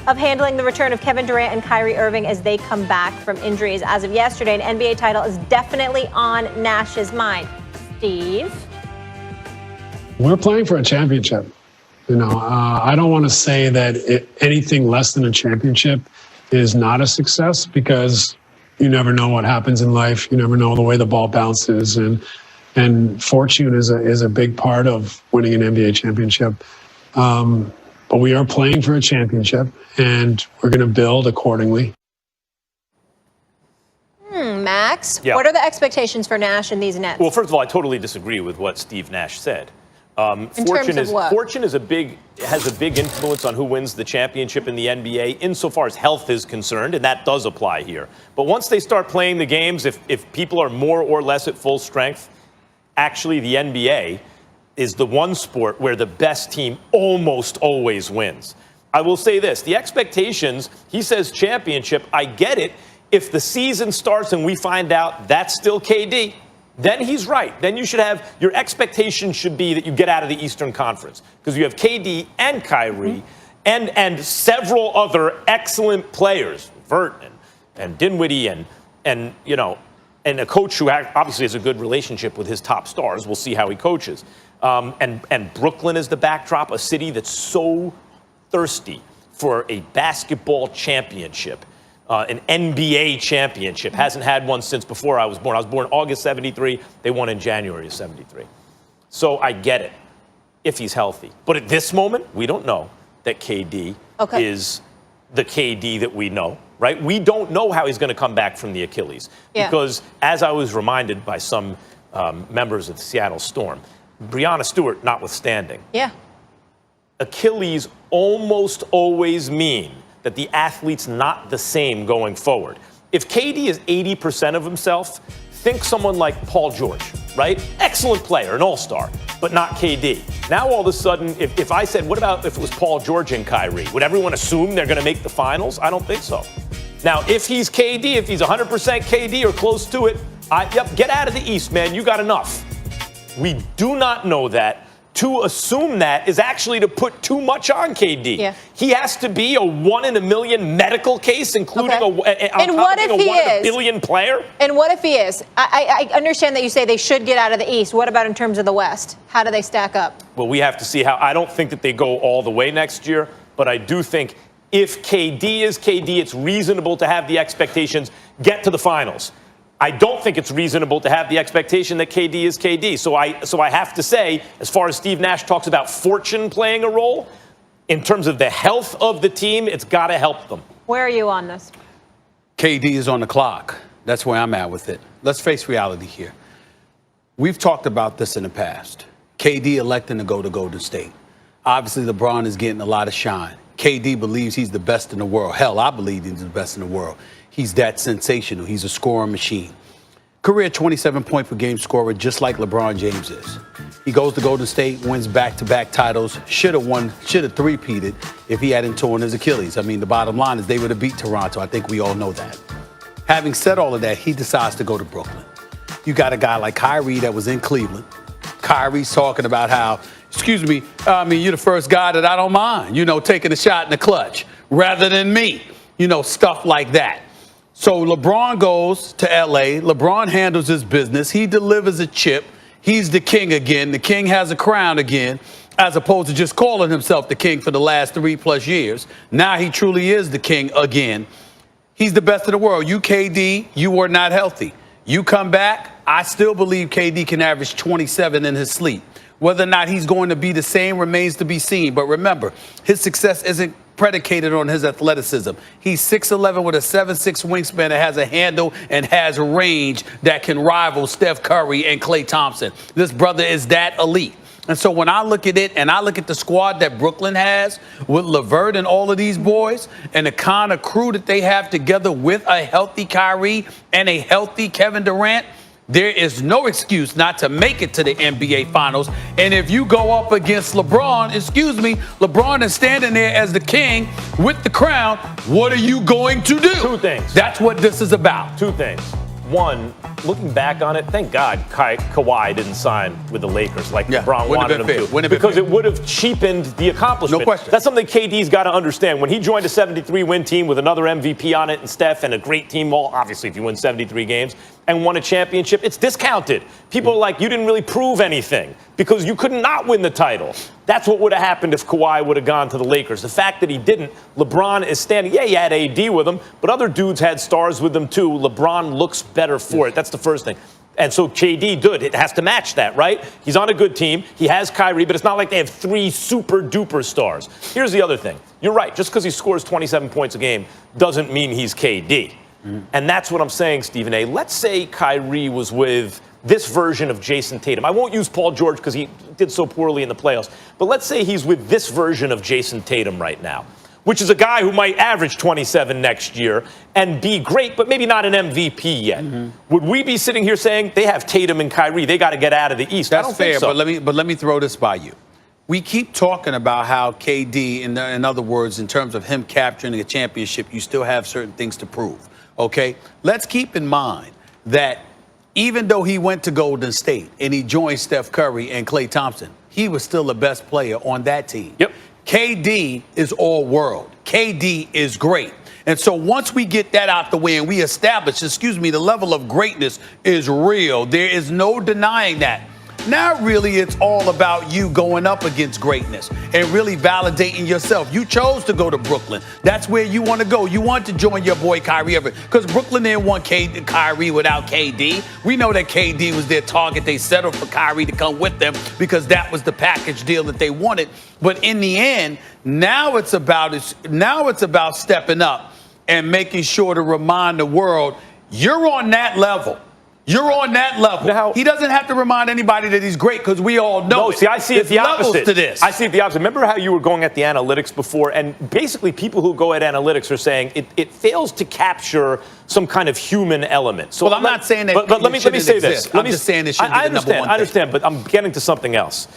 of handling the return of Kevin Durant and Kyrie Irving as they come back from injuries. As of yesterday, an NBA title is definitely on Nash's mind. Steve? We're playing for a championship. I don't want to say that anything less than a championship is not a success, because you never know what happens in life. You never know the way the ball bounces, and fortune is a big part of winning an NBA championship. But we are playing for a championship, and we're going to build accordingly. Max, what are the expectations for Nash and these Nets? Well, first of all, I totally disagree with what Steve Nash said. Fortune has a big influence on who wins the championship in the NBA insofar as health is concerned, and that does apply here. But once they start playing the games, if people are more or less at full strength, actually the NBA is the one sport where the best team almost always wins. I will say this, the expectations, he says championship, I get it. If the season starts and we find out that's still KD, then he's right. Then you should have, your expectation should be that you get out of the Eastern Conference, because you have KD and Kyrie and several other excellent players, Vert and Dinwiddie and a coach who obviously has a good relationship with his top stars. We'll see how he coaches. And Brooklyn is the backdrop, a city that's so thirsty for a basketball championship. An NBA championship. Hasn't had one since before I was born. I was born August 73. They won in January of 73. So I get it, if he's healthy. But at this moment, we don't know that KD is the KD that we know, right? We don't know how he's going to come back from the Achilles. Because as I was reminded by some members of the Seattle Storm, Breonna Stewart notwithstanding, Achilles almost always mean that the athlete's not the same going forward. If KD is 80% of himself, think someone like Paul George, right? Excellent player, an all-star, but not KD. Now all of a sudden, if I said, what about if it was Paul George and Kyrie? Would everyone assume they're going to make the finals? I don't think so. Now, if he's KD, if he's 100% KD or close to it, get out of the East, man. You got enough. We do not know that. To assume that is actually to put too much on KD. He has to be a 1 in a million medical case, including a 1 in a billion player. And what if he is? I understand that you say they should get out of the East. What about in terms of the West? How do they stack up? Well, we have to see how. I don't think that they go all the way next year, but I do think if KD is KD, it's reasonable to have the expectations get to the finals. I don't think it's reasonable to have the expectation that KD is KD. So I have to say, as far as Steve Nash talks about fortune playing a role, in terms of the health of the team, it's got to help them. Where are you on this? KD is on the clock. That's where I'm at with it. Let's face reality here. We've talked about this in the past. KD electing to go to Golden State. Obviously, LeBron is getting a lot of shine. KD believes he's the best in the world. Hell, I believe he's the best in the world. He's that sensational. He's a scoring machine. Career 27-point-per-game scorer, just like LeBron James is. He goes to Golden State, wins back-to-back titles. Should have three-peated if he hadn't torn his Achilles. I mean, the bottom line is they would have beat Toronto. I think we all know that. Having said all of that, he decides to go to Brooklyn. You got a guy like Kyrie that was in Cleveland. Kyrie's talking about how, you're the first guy that I don't mind, taking a shot in the clutch rather than me, stuff like that. So LeBron goes to L.A. LeBron handles his business. He delivers a chip. He's the king again. The king has a crown again, as opposed to just calling himself the king for the last 3+ years. Now he truly is the king again. He's the best in the world. You, KD, you are not healthy. You come back, I still believe KD can average 27 in his sleep. Whether or not he's going to be the same remains to be seen. But remember, his success isn't predicated on his athleticism. He's 6'11" with a 7'6" wingspan that has a handle and has range that can rival Steph Curry and Klay Thompson. This brother is that elite. And so when I look at it and I look at the squad that Brooklyn has with LeVert and all of these boys and the kind of crew that they have together with a healthy Kyrie and a healthy Kevin Durant, there is no excuse not to make it to the NBA Finals. And if you go up against LeBron, LeBron is standing there as the king with the crown. What are you going to do? Two things. That's what this is about. Two things. One, looking back on it, thank God Kawhi didn't sign with the Lakers like LeBron wouldn't wanted have him been to. fair. Because it would have cheapened the accomplishment. No question. That's something KD's got to understand. When he joined a 73-win team with another MVP on it and Steph and a great team, well, obviously if you win 73 games and won a championship, it's discounted. People are like, you didn't really prove anything because you could not win the title. That's what would have happened if Kawhi would have gone to the Lakers. The fact that he didn't, LeBron is standing. Yeah, he had AD with him, but other dudes had stars with them too. LeBron looks better for it. That's the first thing. And so KD did. It has to match that, right? He's on a good team. He has Kyrie, but it's not like they have 3 super-duper stars. Here's the other thing. You're right. Just because he scores 27 points a game doesn't mean he's KD. And that's what I'm saying, Stephen A. Let's say Kyrie was with this version of Jason Tatum. I won't use Paul George because he did so poorly in the playoffs. But let's say he's with this version of Jason Tatum right now, which is a guy who might average 27 next year and be great, but maybe not an MVP yet. Would we be sitting here saying they have Tatum and Kyrie, they got to get out of the East? That's I don't fair, think so. but let me throw this by you. We keep talking about how KD, in other words, in terms of him capturing a championship, you still have certain things to prove. Okay? Let's keep in mind that even though he went to Golden State and he joined Steph Curry and Klay Thompson, he was still the best player on that team. Yep. KD is all world. KD is great. And so once we get that out the way and we establish, the level of greatness is real. There is no denying that. Now, really, it's all about you going up against greatness and really validating yourself. You chose to go to Brooklyn. That's where you want to go. You want to join your boy Kyrie Irving because Brooklyn didn't want Kyrie without KD. We know that KD was their target. They settled for Kyrie to come with them because that was the package deal that they wanted. But in the end, now it's about stepping up and making sure to remind the world you're on that level. You're on that level. Now, he doesn't have to remind anybody that he's great because we all know. No, see, I see it the opposite. Levels to this. I see it the opposite. Remember how you were going at the analytics before, and basically people who go at analytics are saying it fails to capture some kind of human element. So well, I'm not saying that. But let me say this. I'm just saying this should be the number one thing. I understand, but I'm getting to something else.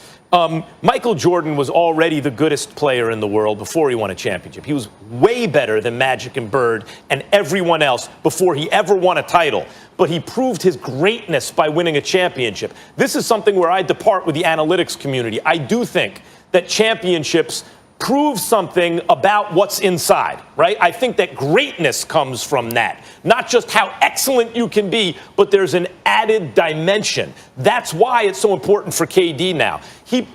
Michael Jordan was already the goodest player in the world before he won a championship. He was way better than Magic and Bird and everyone else before he ever won a title. But he proved his greatness by winning a championship. This is something where I depart with the analytics community. I do think that championships prove something about what's inside, right? I think that greatness comes from that. Not just how excellent you can be, but there's an added dimension. That's why it's so important for KD now.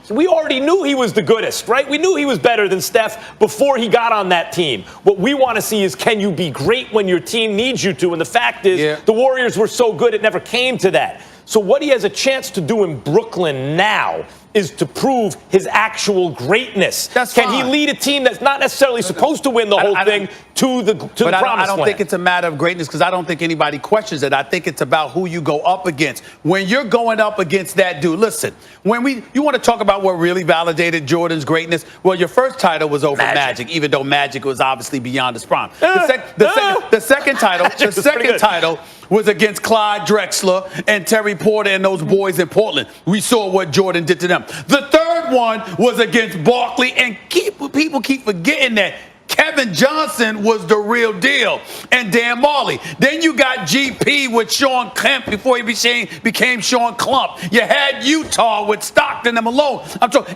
We already knew he was the goodest, right? We knew he was better than Steph before he got on that team. What we want to see is, can you be great when your team needs you to? And the fact is, the Warriors were so good, it never came to that. So what he has a chance to do in Brooklyn now is to prove his actual greatness. Can he lead a team that's not necessarily supposed to win the whole thing to the promised land? I don't think it's a matter of greatness because I don't think anybody questions it. I think it's about who you go up against. When you're going up against that dude, listen, you want to talk about what really validated Jordan's greatness? Well, your first title was over Magic, even though Magic was obviously beyond his prime. The second title was against Clyde Drexler and Terry Porter and those boys in Portland. We saw what Jordan did to them. The third one was against Barkley, and people keep forgetting that Kevin Johnson was the real deal, and Dan Marley. Then you got GP with Sean Kemp before he became Sean Klump. You had Utah with Stockton and Malone.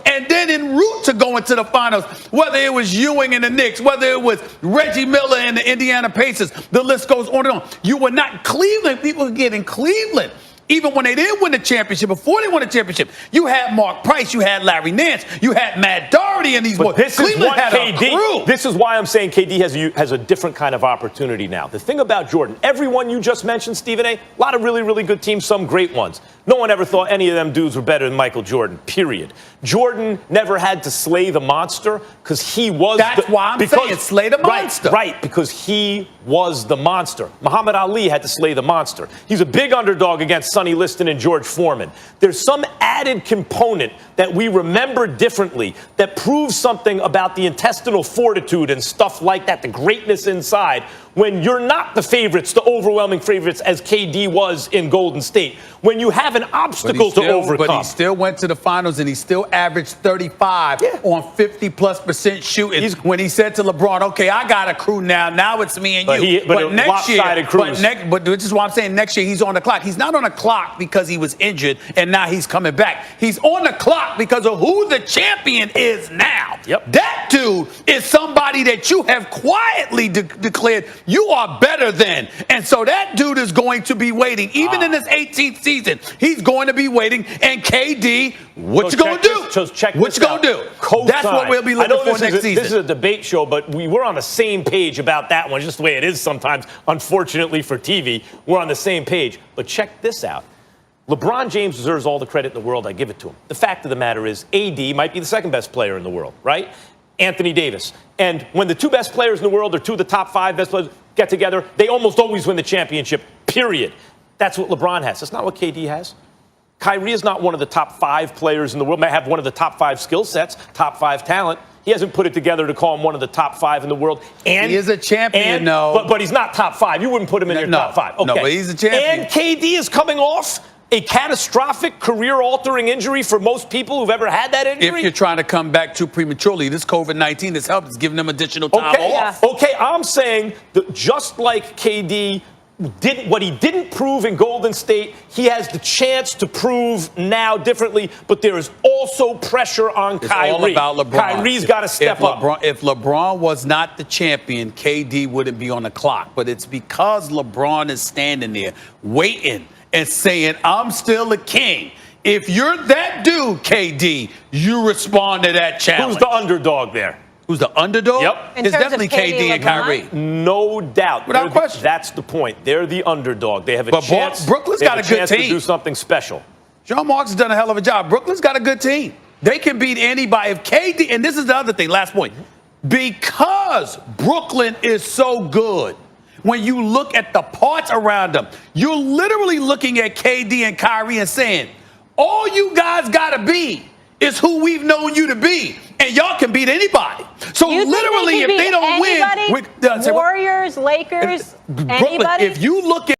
And then en route to going to the finals, whether it was Ewing and the Knicks, whether it was Reggie Miller and the Indiana Pacers, the list goes on and on. You were not Cleveland. People were getting Cleveland. Even when they didn't win the championship, before they won the championship, you had Mark Price, you had Larry Nance, you had Matt Doherty and these boys. Cleveland had a crew. This is why I'm saying KD has a different kind of opportunity now. The thing about Jordan, everyone you just mentioned, Stephen A., a lot of really, really good teams, some great ones. No one ever thought any of them dudes were better than Michael Jordan, period. Jordan never had to slay the monster because he was That's why I'm saying slay the monster. Right, because he was the monster. Muhammad Ali had to slay the monster. He's a big underdog against Sonny Liston and George Foreman. There's some added component that we remember differently, that proves something about the intestinal fortitude and stuff like that, the greatness inside, when you're not the favorites, the overwhelming favorites, as KD was in Golden State, when you have an obstacle to overcome. But he still went to the finals, and he still averaged 35 on 50+% shooting. When he said to LeBron, okay, I got a crew now. Now it's me and you. But next year, but this is why I'm saying next year he's on the clock. He's not on the clock because he was injured and now he's coming back. He's on the clock because of who the champion is now. Yep. That dude is somebody that you have quietly declared you are better than. And so that dude is going to be waiting. Even in his 18th season, he's going to be waiting. And KD, what you going to do? What you going to do? That's what we'll be looking for next season. This is a debate show, but we're on the same page about that one, just the way it is sometimes, unfortunately for TV. We're on the same page. But check this out. LeBron James deserves all the credit in the world. I give it to him. The fact of the matter is AD might be the second best player in the world, right? Anthony Davis. And when the two best players in the world, or two of the top five best players, get together, they almost always win the championship, period. That's what LeBron has. That's not what KD has. Kyrie is not one of the top five players in the world. May have one of the top five skill sets, top five talent. He hasn't put it together to call him one of the top five in the world. And he is a champion, but he's not top five. You wouldn't put him in your top five. Okay. No, but he's a champion. And KD is coming off a catastrophic, career-altering injury for most people who've ever had that injury. If you're trying to come back too prematurely, this COVID-19 has helped. It's giving them additional time off. Okay, I'm saying that just like KD did what he didn't prove in Golden State, he has the chance to prove now differently, but there is also pressure on Kyrie. It's all about LeBron. Kyrie's got to step up. If LeBron was not the champion, KD wouldn't be on the clock. But it's because LeBron is standing there waiting and saying, I'm still a king. If you're that dude, KD, you respond to that challenge. Who's the underdog there? Who's the underdog? Yep. It's definitely KD and Kyrie. No doubt. Without question. That's the point. They're the underdog. They have a chance. Brooklyn's got a good team to do something special. John Marks has done a hell of a job. Brooklyn's got a good team. They can beat anybody. If KD, and this is the other thing, last point, because Brooklyn is so good, when you look at the parts around them, you're literally looking at KD and Kyrie and saying, all you guys got to be is who we've known you to be, and y'all can beat anybody. So literally, if they don't win, Warriors, Lakers, Brooklyn, anybody? if you look at